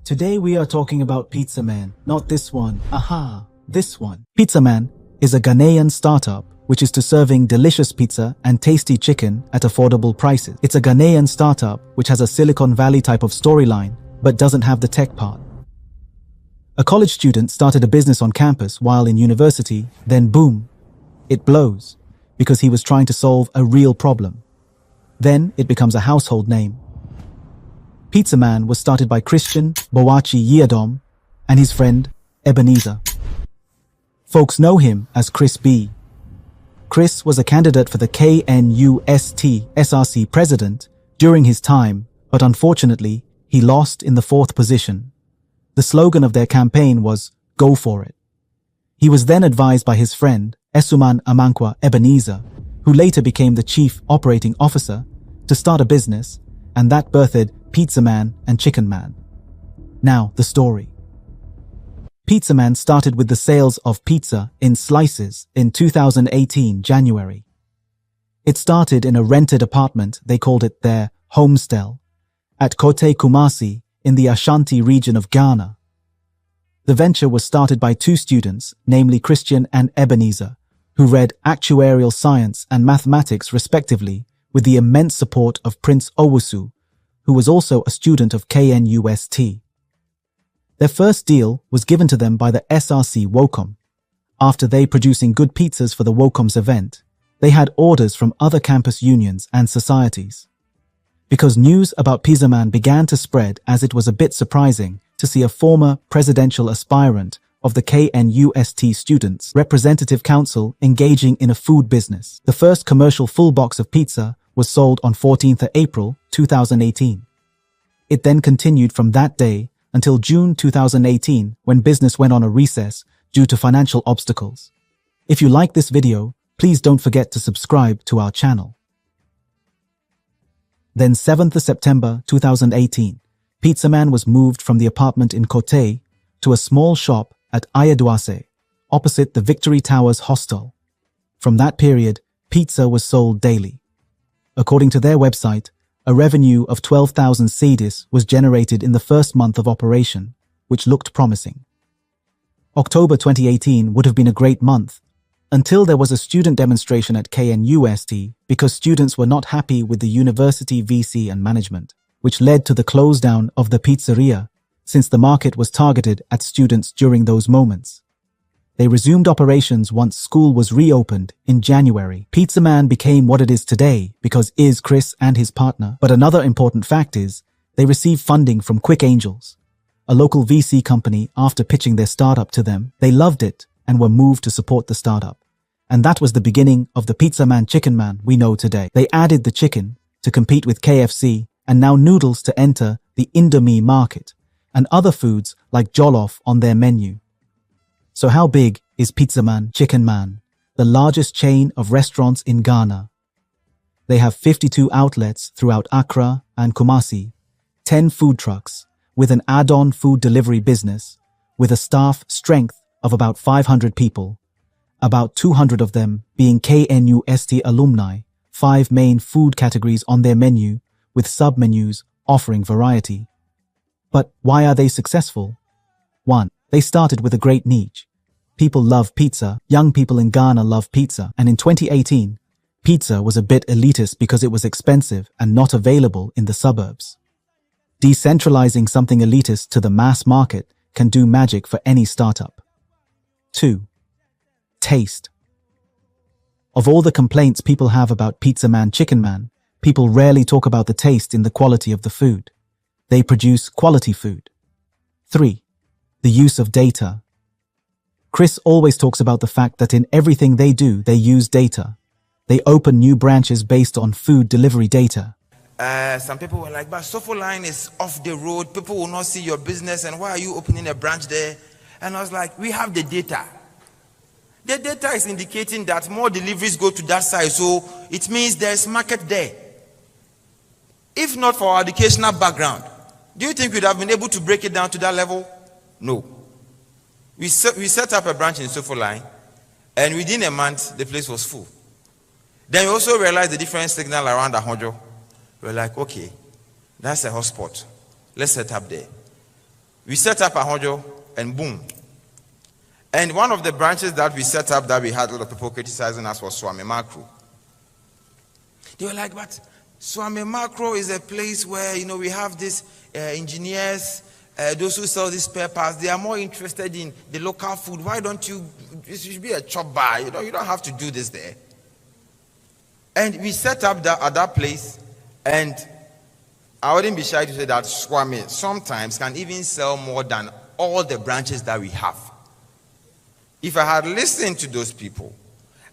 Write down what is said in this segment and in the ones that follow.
Today we are talking about Pizzaman, not this one. Aha, this one. Pizzaman is a Ghanaian startup which is to serving delicious pizza and tasty chicken at affordable prices. It's a Ghanaian startup which has a Silicon Valley type of storyline but doesn't have the tech part. A college student started a business on campus while in university, then boom, it blows because he was trying to solve a real problem. Then it becomes a household name. Pizzaman was started by Christian Bowachi Yiadom and his friend Ebenezer. Folks know him as Chris B. Chris was a candidate for the KNUST SRC president during his time, but unfortunately, he lost in the 4th position. The slogan of their campaign was, "Go for it." He was then advised by his friend, Esuman Amankwa Ebenezer, who later became the chief operating officer, to start a business, and that birthed Pizzaman and Chickenman. Now, the story. Pizzaman started with the sales of pizza in slices in 2018 January. It started in a rented apartment, they called it their homestay, at Kote Kumasi in the Ashanti region of Ghana. The venture was started by 2 students, namely Christian and Ebenezer, who read actuarial science and mathematics respectively, with the immense support of Prince Owusu, who was also a student of KNUST. Their first deal was given to them by the SRC WOCOM. After they producing good pizzas for the WOCOM's event, they had orders from other campus unions and societies. Because news about Pizzaman began to spread, as it was a bit surprising to see a former presidential aspirant of the KNUST Students' Representative Council engaging in a food business. The first commercial full box of pizza was sold on 14th April 2018. It then continued from that day until June 2018, when business went on a recess due to financial obstacles. If you like this video, please don't forget to subscribe to our channel. Then 7th September 2018, Pizzaman was moved from the apartment in Kote to a small shop at Ayaduase, opposite the Victory Towers hostel. From that period, pizza was sold daily. According to their website, a revenue of 12,000 cedis was generated in the first month of operation, which looked promising. October 2018 would have been a great month, until there was a student demonstration at KNUST because students were not happy with the university VC and management, which led to the close down of the pizzeria, since the market was targeted at students during those moments. They resumed operations once school was reopened in January. Pizzaman became what it is today because is Chris and his partner. But another important fact is they received funding from Quick Angels, a local VC company. After pitching their startup to them, they loved it and were moved to support the startup. And that was the beginning of the Pizzaman Chickenman we know today. They added the chicken to compete with KFC and now noodles to enter the Indomie market and other foods like jollof on their menu. So how big is Pizzaman Chickenman, the largest chain of restaurants in Ghana? They have 52 outlets throughout Accra and Kumasi, 10 food trucks, with an add-on food delivery business, with a staff strength of about 500 people, about 200 of them being KNUST alumni, 5 main food categories on their menu, with sub-menus offering variety. But why are they successful? 1. They started with a great niche. People love pizza. Young people in Ghana love pizza. And in 2018, pizza was a bit elitist because it was expensive and not available in the suburbs. Decentralizing something elitist to the mass market can do magic for any startup. 2. Taste. Of all the complaints people have about Pizzaman Chickenman, people rarely talk about the taste in the quality of the food. They produce quality food. 3. The use of data. Chris always talks about the fact that in everything they do, they use data. They open new branches based on food delivery data. Some people were like, but Sofo line is off the road. People will not see your business. And why are you opening a branch there? And I was like, we have the data. The data is indicating that more deliveries go to that side. So it means there's market there. If not for our educational background, do you think we'd have been able to break it down to that level? No. We set up a branch in Sofo line, and within a month, the place was full. Then we also realized the different signal around Ahonjo. We're like, okay, that's a hotspot. Let's set up there. We set up a hojo and boom. And one of the branches that we set up that we had a lot of people criticizing us was Swami Macro. They were like, but Swami Macro is a place where, we have these engineers, those who sell these spare parts, they are more interested in the local food. Why don't you, it should be a chop bar, you don't have to do this there. And we set up at that place, and I wouldn't be shy to say that Swami sometimes can even sell more than all the branches that we have. If I had listened to those people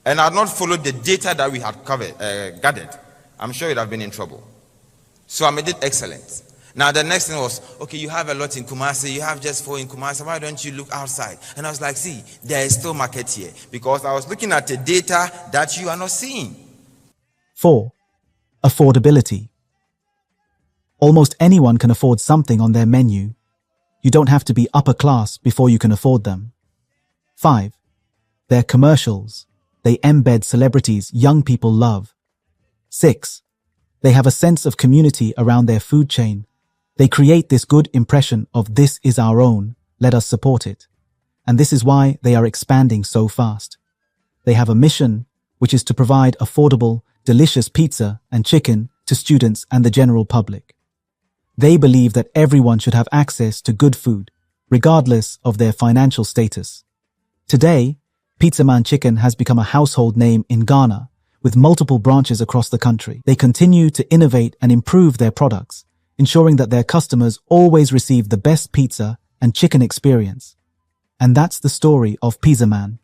and had not followed the data that we had gathered, I'm sure you'd have been in trouble. So I did excellent. Now the next thing was, okay, you have a lot in Kumasi, you have just 4 in Kumasi, why don't you look outside? And I was like, see, there is still market here, because I was looking at the data that you are not seeing. 4. Affordability. Almost anyone can afford something on their menu. You don't have to be upper class before you can afford them. 5. Their commercials. They embed celebrities young people love. 6. They have a sense of community around their food chain. They create this good impression of this is our own, let us support it. And this is why they are expanding so fast. They have a mission, which is to provide affordable, delicious pizza and chicken to students and the general public. They believe that everyone should have access to good food, regardless of their financial status. Today, Pizzaman Chicken has become a household name in Ghana, with multiple branches across the country. They continue to innovate and improve their products, ensuring that their customers always receive the best pizza and chicken experience. And that's the story of Pizzaman,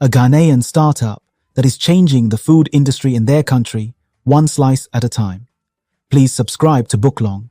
a Ghanaian startup that is changing the food industry in their country, one slice at a time. Please subscribe to Booklong